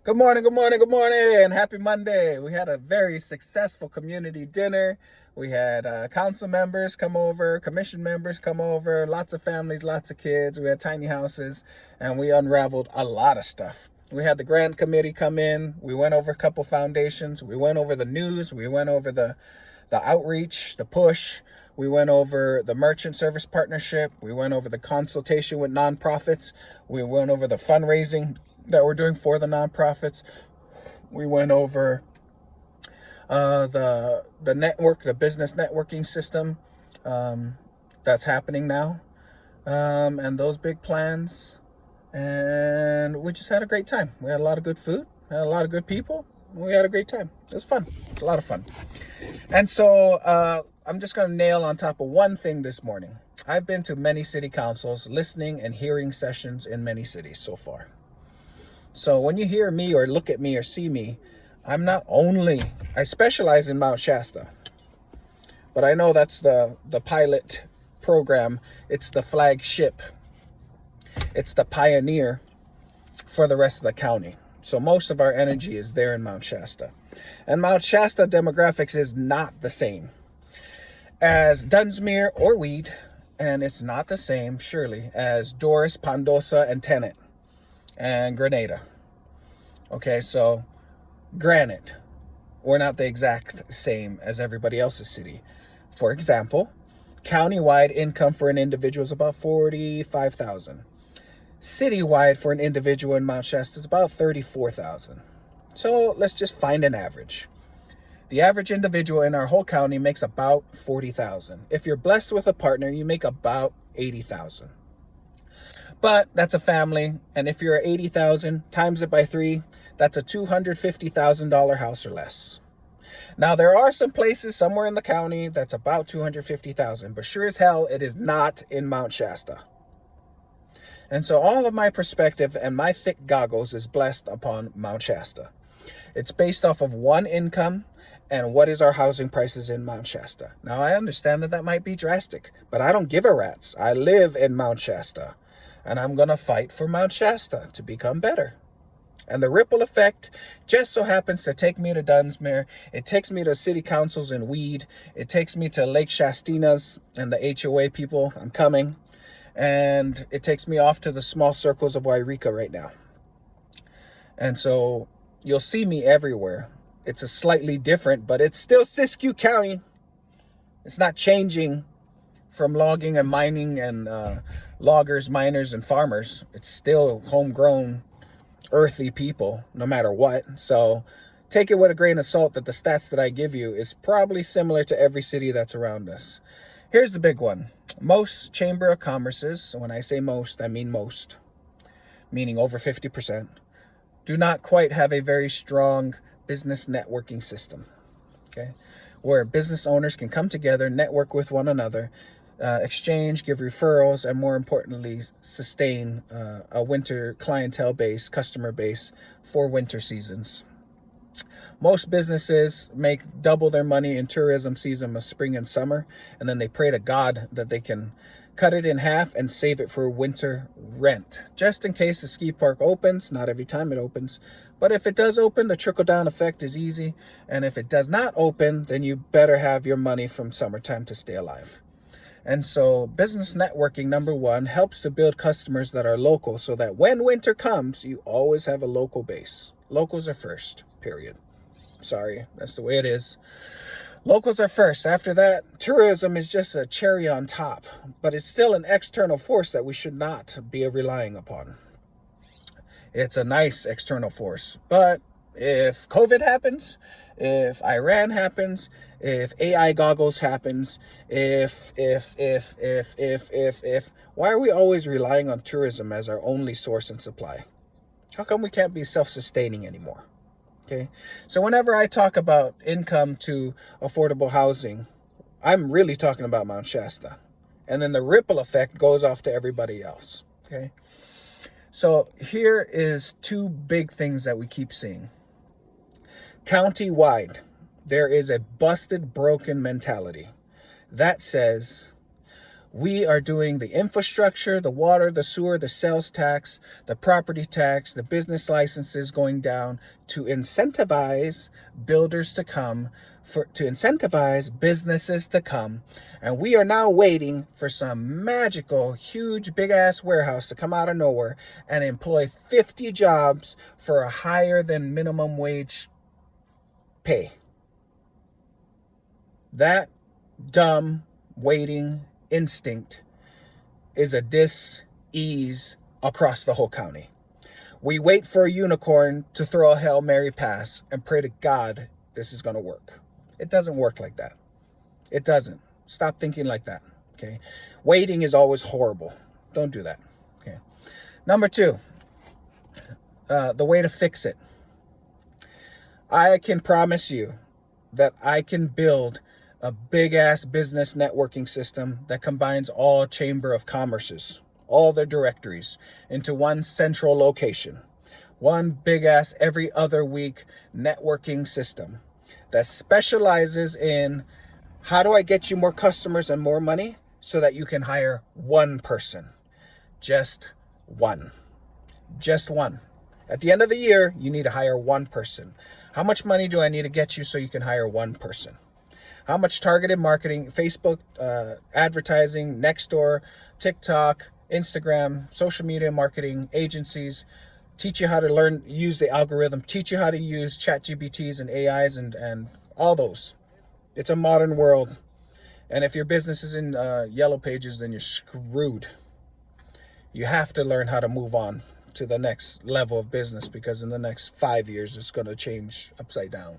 Good morning, good morning, good morning. Happy Monday. We had a very successful community dinner. We had council members come over, commission members come over, lots of families, lots of kids. We had tiny houses, and we unraveled a lot of stuff. We had the grant committee come in. We went over a couple foundations. We went over the news. We went over the outreach, the push. We went over the merchant service partnership. We went over the consultation with nonprofits. We went over the fundraising that we're doing for the nonprofits. We went over the network, the business networking system that's happening now, and those big plans. And we just had a great time. We had a lot of good food, had a lot of good people. We had a great time. It was fun. It's a lot of fun. And so I'm just going to nail on top of one thing this morning. I've been to many city councils, listening and hearing sessions in many cities so far. So when you hear me or look at me or see me, I specialize in Mount Shasta, but I know that's the pilot program. It's the flagship. It's the pioneer for the rest of the county. So most of our energy is there in Mount Shasta. And Mount Shasta demographics is not the same as Dunsmuir or Weed, and it's not the same, surely, as Doris, Pondosa, and Tennant, and Grenada. Okay, so granted, we're not the exact same as everybody else's city. For example, countywide income for an individual is about $45,000. Citywide for an individual in Mount Shasta is about $34,000. So let's just find an average. The average individual in our whole county makes about $40,000. If you're blessed with a partner, you make about $80,000. But that's a family, and if you're at $80,000 times it by 3, that's a $250,000 house or less. Now there are some places somewhere in the county that's about $250,000, but sure as hell it is not in Mount Shasta. And so all of my perspective and my thick goggles is blessed upon Mount Shasta. It's based off of one income and what is our housing prices in Mount Shasta. Now I understand that might be drastic, but I don't give a rat's. I live in Mount Shasta, and I'm going to fight for Mount Shasta to become better. And the ripple effect just so happens to take me to Dunsmuir. It takes me to city councils in Weed. It takes me to Lake Shastinas and the HOA people. I'm coming. And it takes me off to the small circles of Wairika right now. And so you'll see me everywhere. It's a slightly different, but it's still Siskiyou County. It's not changing from logging and mining and loggers, miners, and farmers. It's still homegrown, earthy people, no matter what. So take it with a grain of salt that the stats that I give you is probably similar to every city that's around us. Here's the big one. Most Chamber of Commerces, when I say most, I mean most, meaning over 50%, do not quite have a very strong business networking system, okay, where business owners can come together, network with one another, exchange, give referrals, and more importantly, sustain a winter clientele base, customer base for winter seasons. Most businesses make double their money in tourism season of spring and summer, and then they pray to God that they can cut it in half and save it for winter rent, just in case the ski park opens. Not every time it opens, but if it does open, the trickle-down effect is easy, and if it does not open, then you better have your money from summertime to stay alive. And so business networking, number one, helps to build customers that are local so that when winter comes, you always have a local base. Locals are first, period. Sorry, that's the way it is. Locals are first. After that, tourism is just a cherry on top, but it's still an external force that we should not be relying upon. It's a nice external force, but if COVID happens, if Iran happens, if AI goggles happens, if, why are we always relying on tourism as our only source and supply? How come we can't be self-sustaining anymore? Okay, so whenever I talk about income to affordable housing, I'm really talking about Mount Shasta. And then the ripple effect goes off to everybody else. Okay, so here is two big things that we keep seeing. County-wide, there is a busted, broken mentality that says We are doing the infrastructure, the water, the sewer, the sales tax, the property tax, the business licenses going down to incentivize builders to come, to incentivize businesses to come. And we are now waiting for some magical, huge, big-ass warehouse to come out of nowhere and employ 50 jobs for a higher than minimum wage pay. That dumb waiting instinct is a dis-ease across the whole county. We wait for a unicorn to throw a Hail Mary pass and pray to God this is going to work. It doesn't work like that. It doesn't. Stop thinking like that, okay? Waiting is always horrible. Don't do that, okay? Number two, the way to fix it. I can promise you that I can build a big-ass business networking system that combines all Chamber of Commerce's, all their directories, into one central location. One big-ass every other week networking system that specializes in how do I get you more customers and more money so that you can hire one person. Just one. Just one. At the end of the year, you need to hire one person. How much money do I need to get you so you can hire one person? How much targeted marketing, Facebook, advertising, Nextdoor, TikTok, Instagram, social media marketing, agencies, teach you how to learn, use the algorithm, teach you how to use ChatGPTs and AIs and all those. It's a modern world. And if your business is in Yellow Pages, then you're screwed. You have to learn how to move on to the next level of business, because in the next 5 years, it's going to change upside down.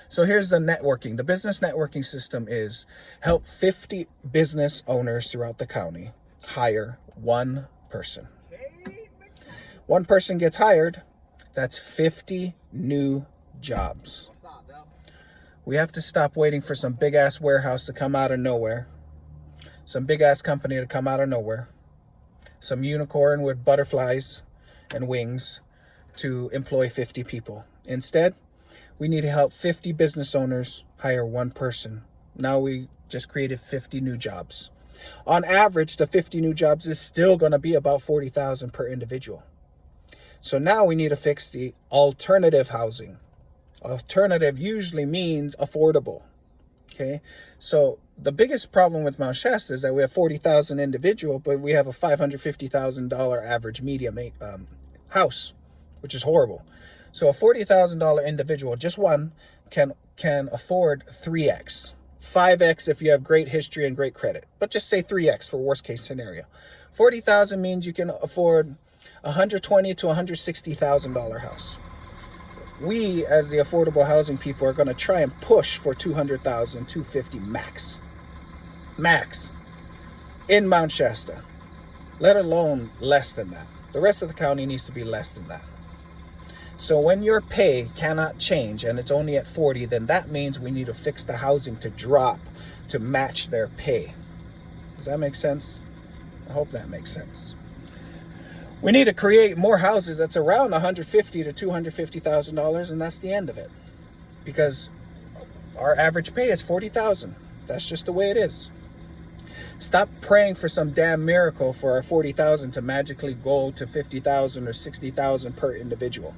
So here's the networking. The business networking system is help 50 business owners throughout the county hire one person. One person gets hired, that's 50 new jobs. We have to stop waiting for some big-ass warehouse to come out of nowhere, some big-ass company to come out of nowhere, some unicorn with butterflies and wings to employ 50 people. Instead, we need to help 50 business owners hire one person. Now we just created 50 new jobs. On average, the 50 new jobs is still going to be about $40,000 per individual. So now we need to fix the alternative housing. Alternative usually means affordable. Okay, so the biggest problem with Mount Shasta is that we have 40,000 individual, but we have a $550,000 average medium house, which is horrible. So a $40,000 individual, just one, can afford 3x, 5x if you have great history and great credit. But just say 3x for worst case scenario. 40,000 means you can afford $120,000 to $160,000 house. We, as the affordable housing people, are going to try and push for $200,000, $250,000 max in Mount Shasta, let alone less than that. The rest of the county needs to be less than that. So when your pay cannot change and it's only at 40, then that means we need to fix the housing to drop to match their pay. Does that make sense? I hope that makes sense. We need to create more houses that's around $150,000 to $250,000, and that's the end of it. Because our average pay is $40,000. That's just the way it is. Stop praying for some damn miracle for our $40,000 to magically go to $50,000 or $60,000 per individual.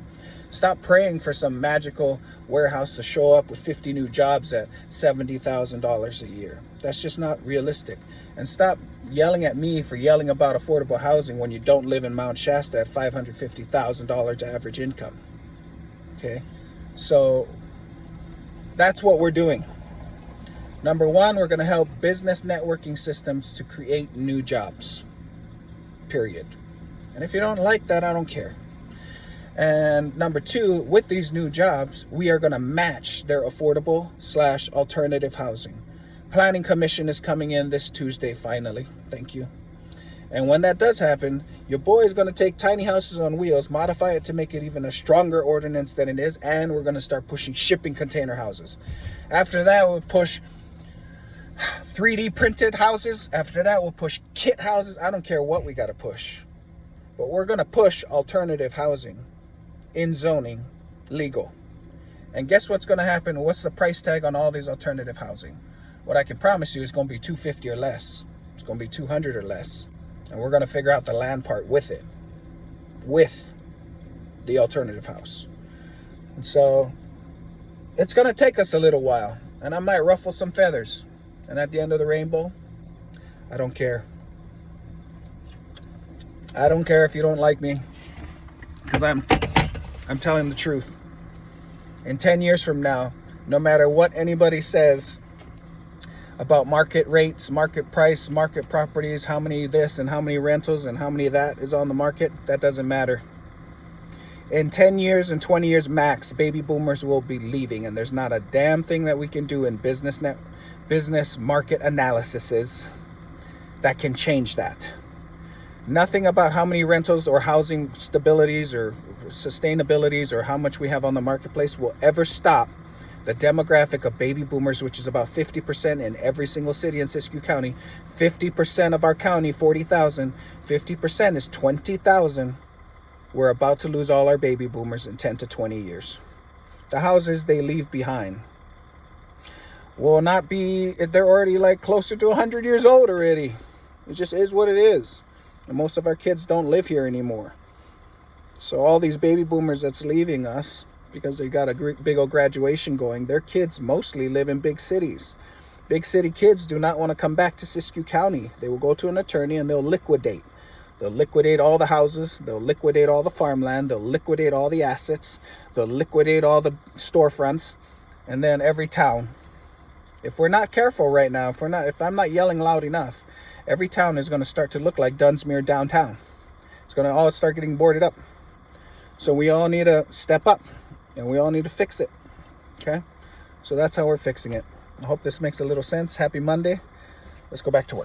Stop praying for some magical warehouse to show up with 50 new jobs at $70,000 a year. That's just not realistic. And stop yelling at me for yelling about affordable housing when you don't live in Mount Shasta at $550,000 average income. Okay, so that's what we're doing. Number one, we're going to help business networking systems to create new jobs, period. And if you don't like that, I don't care. And number two, with these new jobs, we are going to match their affordable/alternative housing. Planning Commission is coming in this Tuesday, finally. Thank you. And when that does happen, your boy is going to take tiny houses on wheels, modify it to make it even a stronger ordinance than it is, and we're going to start pushing shipping container houses. After that, we'll push 3D printed houses. After that, we'll push kit houses. I don't care what we got to push. But we're going to push alternative housing in zoning legal. And guess what's going to happen? What's the price tag on all these alternative housing? What I can promise you is going to be $250 or less. It's going to be 200 or less. And we're going to figure out the land part with it, with the alternative house. And so it's going to take us a little while, and I might ruffle some feathers. And at the end of the rainbow, I don't care. I don't care if you don't like me, because I'm telling the truth. In 10 years from now, no matter what anybody says about market rates, market price, market properties, how many this and how many rentals and how many that is on the market, that doesn't matter. In 10 years and 20 years max, baby boomers will be leaving, and there's not a damn thing that we can do in business market analyses that can change that. Nothing about how many rentals or housing stabilities or sustainabilities or how much we have on the marketplace will ever stop the demographic of baby boomers, which is about 50% in every single city in Siskiyou County. 50% of our county, 40,000. 50% is 20,000. We're about to lose all our baby boomers in 10 to 20 years. The houses they leave behind will not be, they're already like closer to 100 years old already. It just is what it is. And most of our kids don't live here anymore. So all these baby boomers that's leaving us, because they got a big old graduation going, their kids mostly live in big cities. Big city kids do not want to come back to Siskiyou County. They will go to an attorney and they'll liquidate. They'll liquidate all the houses. They'll liquidate all the farmland. They'll liquidate all the assets. They'll liquidate all the storefronts. And then every town, if we're not careful right now, if I'm not yelling loud enough, every town is going to start to look like Dunsmuir downtown. It's going to all start getting boarded up. So we all need to step up, and we all need to fix it. Okay? So that's how we're fixing it. I hope this makes a little sense. Happy Monday. Let's go back to work.